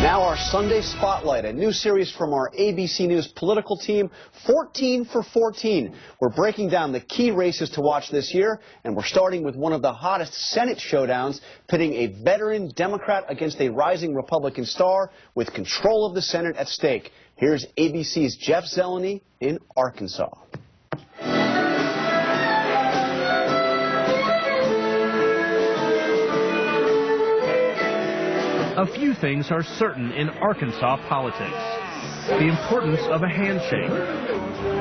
Now our Sunday Spotlight, a new series from our ABC News political team, 14 for 14. We're breaking down the key races to watch this year, and we're starting with one of the hottest Senate showdowns, pitting a veteran Democrat against a rising Republican star with control of the Senate at stake. Here's ABC's Jeff Zeleny in Arkansas. A few things are certain in Arkansas politics. The importance of a handshake,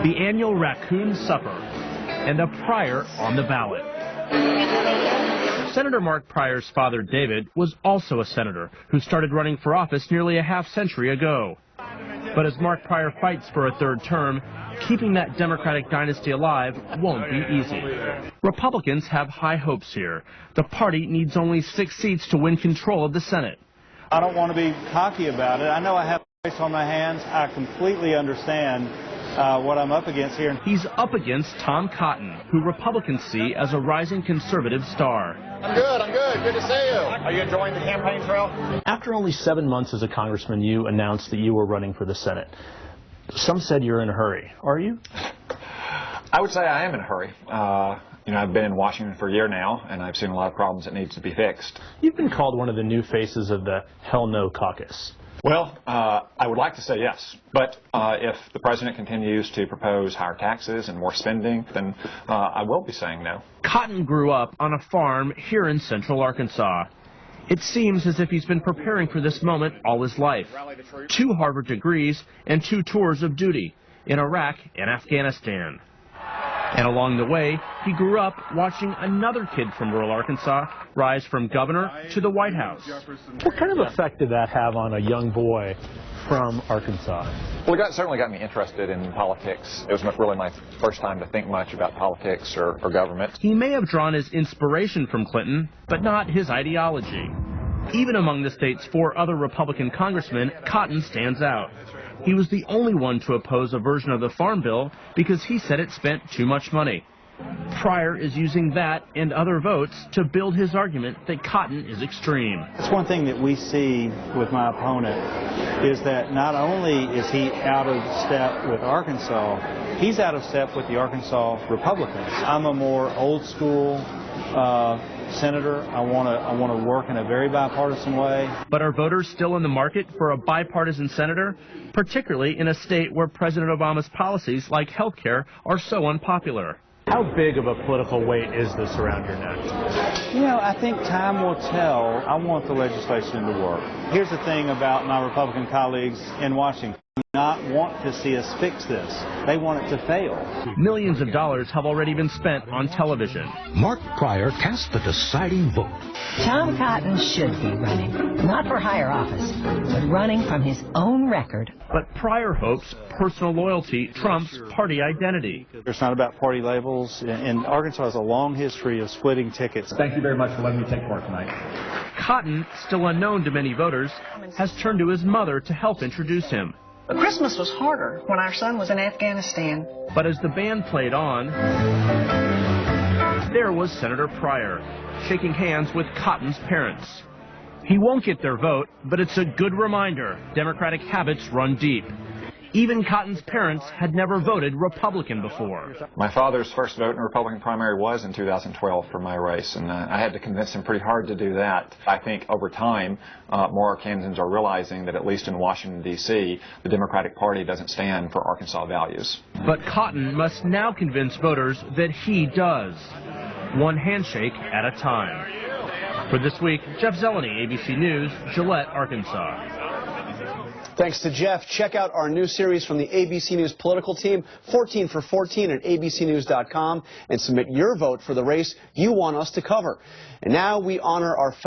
the annual raccoon supper, and a Pryor on the ballot. Senator Mark Pryor's father, David, was also a senator who started running for office nearly a half-century ago. But as Mark Pryor fights for a third term, keeping that Democratic dynasty alive won't be easy. Republicans have high hopes here. The party needs only 6 seats to win control of the Senate. I don't want to be cocky about it. I know I have a race on my hands. I completely understand what I'm up against here. He's up against Tom Cotton, who Republicans see as a rising conservative star. I'm good. Good to see you. Are you enjoying the campaign trail? After only 7 months as a congressman, you announced that you were running for the Senate. Some said you're in a hurry. Are you? I would say I am in a hurry. I've been in Washington for a year now, and I've seen a lot of problems that need to be fixed. You've been called one of the new faces of the Hell No caucus. Well, I would like to say yes, but if the president continues to propose higher taxes and more spending, then I will be saying no. Cotton grew up on a farm here in central Arkansas. It seems as if he's been preparing for this moment all his life. 2 Harvard degrees and 2 tours of duty in Iraq and Afghanistan. And along the way, he grew up watching another kid from rural Arkansas rise from governor to the White House. What kind of effect did that have on a young boy from Arkansas? Well, it certainly got me interested in politics. It was really my first time to think much about politics or government. He may have drawn his inspiration from Clinton, but not his ideology. Even among the state's 4 other Republican congressmen, Cotton stands out. He was the only one to oppose a version of the Farm Bill because he said it spent too much money. Pryor is using that and other votes to build his argument that Cotton is extreme. That's one thing that we see with my opponent is that not only is he out of step with Arkansas, he's out of step with the Arkansas Republicans. I'm a more old school senator. I want to work in a very bipartisan way. But are voters still in the market for a bipartisan senator, particularly in a state where President Obama's policies like health care are so unpopular? How big of a political weight is this around your neck? I think time will tell. I want the legislation to work. Here's the thing about my Republican colleagues in Washington. Not want to see us fix this. They want it to fail. Millions of dollars have already been spent on television. Mark Pryor cast the deciding vote. Tom Cotton should be running, not for higher office, but running from his own record. But Pryor hopes personal loyalty trumps party identity. It's not about party labels, and Arkansas has a long history of splitting tickets. Thank you very much for letting me take part tonight. Cotton, still unknown to many voters, has turned to his mother to help introduce him. But Christmas was harder when our son was in Afghanistan. But as the band played on, there was Senator Pryor, shaking hands with Cotton's parents. He won't get their vote, but it's a good reminder Democratic habits run deep. Even Cotton's parents had never voted Republican before. My father's first vote in a Republican primary was in 2012 for my race, and I had to convince him pretty hard to do that. I think over time, more Arkansans are realizing that at least in Washington, D.C., the Democratic Party doesn't stand for Arkansas values. But Cotton must now convince voters that he does, one handshake at a time. For this week, Jeff Zeleny, ABC News, Gillette, Arkansas. Thanks to Jeff. Check out our new series from the ABC News political team, 14 for 14 at abcnews.com, and submit your vote for the race you want us to cover. And now we honor our